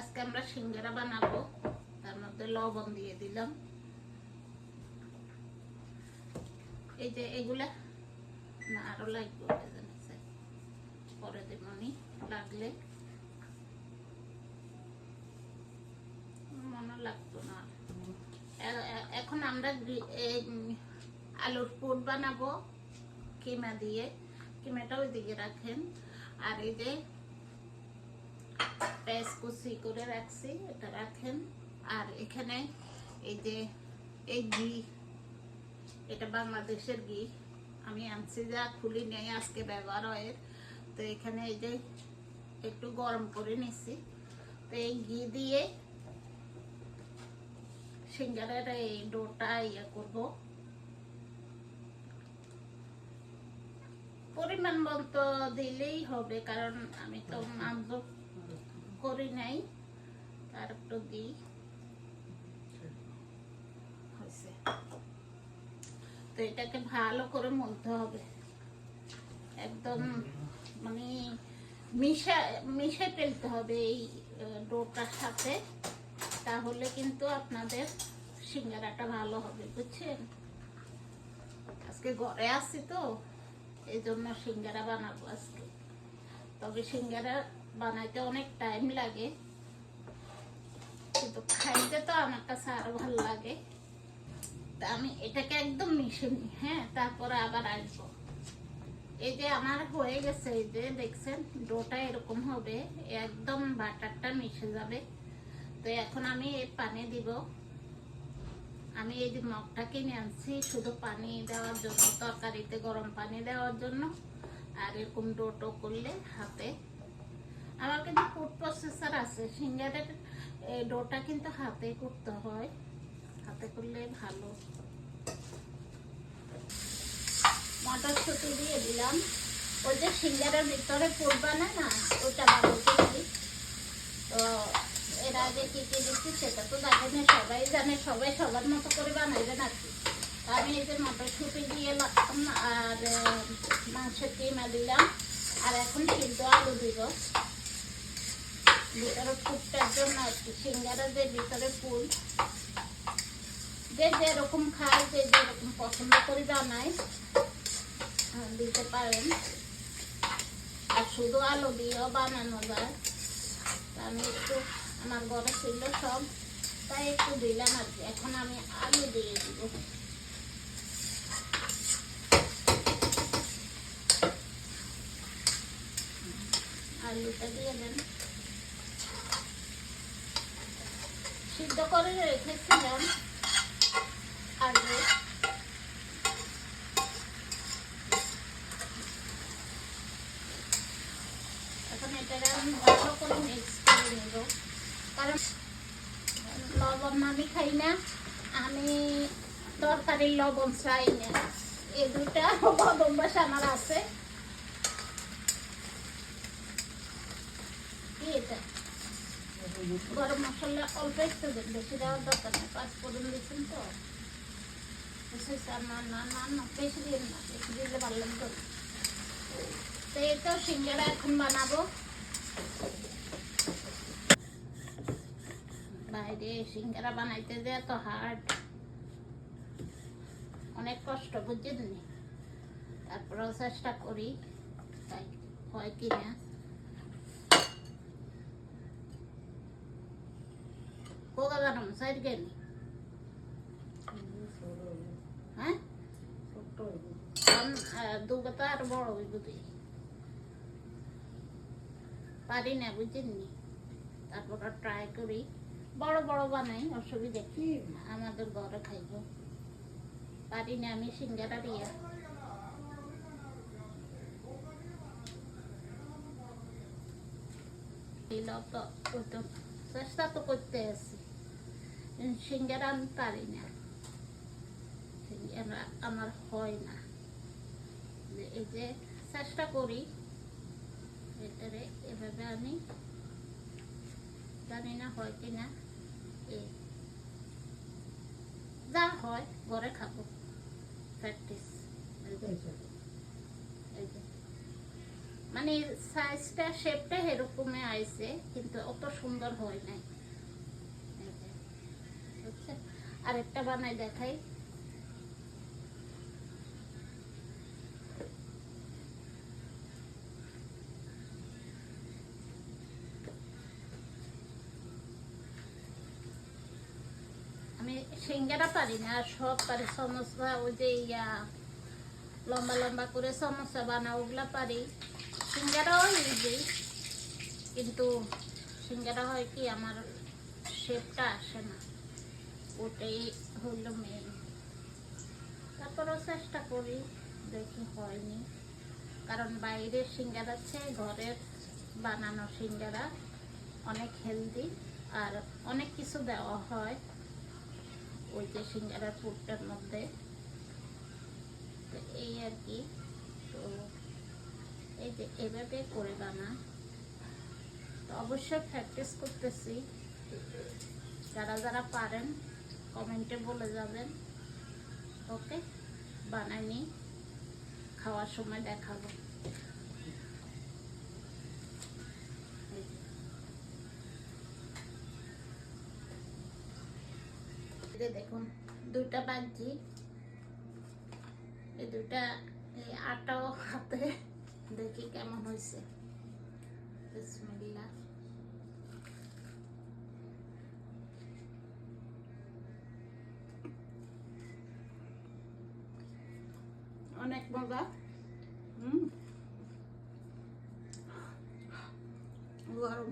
আজকে আমরা সিঙ্গারা বানাবো, তার মধ্যে লবণ দিয়ে দিলাম। এই যে এগুলা না আরো লাগবে, পরে দেবনি, লাগলে মনে লাগতো না। এখন আমরা আলুর পুর বানাবো কিমা দিয়ে। কিমাটা ওই দিকে রাখেন। আর এই যে পেঁয়াজ কুচি করে রাখছি, এটা রাখেন। আর এখানে এই যে এই ঘি, এটা বাংলাদেশের ঘি, আমি আনছি, যা খুলি নেই, আজকে ব্যবহার হয়। তো এখানে এই যে একটু গরম করে নিছি। তো এই ঘি দিয়ে সিঙ্গারের এই ডোটা করবো। পরিমাণ মতো দিলেই হবে, কারণ আমি তো মাংস করি নাই। আর একটু দিই, তো এটাকে ভালো করে মলতে হবে, একদম মানে মিশে ফেলতে হবে এই ডোটার সাথে, তাহলে কিন্তু আপনাদের সিঙ্গারাটা ভালো হবে, বুঝছেন? আজকে ঘরে আসছি তো, এই জন্য সিঙ্গারা বানাবো আজকে। তবে সিঙ্গারা বানাইতে অনেক টাইম লাগে, কিন্তু খাইতে তো আমার কাছে আরো ভালো লাগে। তা আমি এটাকে একদম মিশে নিই, হ্যাঁ, তারপরে আবার আসবো। এই যে আমার হয়ে গেছে, এই যে দেখছেন ডোটা এরকম হবে, একদম বাটারটা মিশে যাবে। তো এখন আমি পানি দিব। আমি এই যে মগটা কিনে আনছি শুধু পানি দেওয়ার জন্য, তরকারিতে গরম পানি দেওয়ার জন্য। আর এরকম ডোটো করলে হাতে, আমার কিন্তু ফুড প্রসেসর আছে, সিঙ্গারের ডোটা কিন্তু হাতে করতে হয়, হাতে করলে ভালো। মটরশুঁটি দিয়ে দিলাম। ওই যে সিঙ্গারের ভিতরে পুর বানায় না, ওটা বানাতে দিই। তো এর আগে কি কি দিচ্ছি সেটা তো দেখেন, সবাই জানে, সবাই সবার মতো করে বানাইবেন আর কি। আমি এই যে মটরশুঁটি দিয়ে আর মাংসের কিমা দিলাম। আর এখন সিদ্ধ আলু দিব ভিতরে পুরটার জন্য আর কি। সিঙ্গারা যে ভিতরে পুর, যে যেরকম খায়, যে যেরকম পছন্দ করে বানায় দিতে পারেন। আর শুধু আলু দিয়েও বানানো যায়। আমি একটু, আমার ঘরে ছিল সব, তাই একটু দিলাম আর কি। এখন আমি আলু দিয়ে দিব। আলুটা দিয়ে দেন। সিদ্ধ করে রেখেছিলাম আগে। এখন এটাকে আমি ভালো করে মিক্স করে নেব, কারণ লবণ আমি খাই না, আমি তরকারির লবণ চাই না। এই দুটা অভ্যাস আমার আছে। কি এটা? গরম মশলা অল্প একটু দেন, বেশি দেওয়ার দরকার নেই। 5 ফোড়ন দিচ্ছেন তো, না না না না, বেশি দিন না, বেশি দিলে ভালো লাগবে। তো এই তো সিঙ্গারা এখন বানাবো। বাইরে সিঙ্গারা বানাইতে যে এত হার্ড, অনেক কষ্ট, বুঝছেন? তারপরেও চেষ্টা করি, তাই হয় কিনা। কোকা বানাম সাইড গেল, হ্যাঁ, দুগা আর বড় ওই বুঝি পারি না, বুঝছেন? তারপর ট্রাই করি, বড় বড় বানাই, অসুবিধা কি, আমাদের ঘরে খাইব। পারি না আমি সিঙ্গারা দিয়া। চেষ্টা তো করতে আছি, সিঙ্গারা আমি পারি না, সিঙ্গারা আমার হয় না। এই যে চেষ্টা করি, এটারে এভাবে আমি জানি না হয় কিনা, যা হয় ঘরে খাবো, প্র্যাকটিস। এই যে মানে সাইজটা শেপটা এরকমই আইছে, কিন্তু অত সুন্দর হয় নাই। এই যে, বুঝছেন? আরেকটা বানাই দেখাই। আমি সিঙ্গারা পারি না, আর সব পারি। সমোসা, ওই যে লম্বা লম্বা করে সমোসা বানা, ওগুলা পারি। সিঙ্গারাও ইজি, কিন্তু সিঙ্গারা হয় কি আমার শেপটা আসে না, ওটাই হইল মেন। তারপরও চেষ্টা করি, দেখি হয়নি। কারণ বাইরের সিঙ্গারার চেয়ে ঘরের বানানো সিঙ্গারা অনেক হেলদি, আর অনেক কিছু দেওয়া হয় ওই যে সিঙ্গারার পুরটার মধ্যে। তো এই আর কি। তো এই যে এভাবে করে বানা, তো অবশ্যই প্র্যাকটিস করতেছি। যারা যারা পারেন কমেন্টে বলে যাবেন। ওকে, বানাইনি, খাওয়ার সময় দেখাবো। দেখুন, দুইটা বাজি, এই দুইটা, এই আটাও হাতে, দেখি কেমন হয়েছে। বিসমিল্লাহ। অনেক মজা। গরম।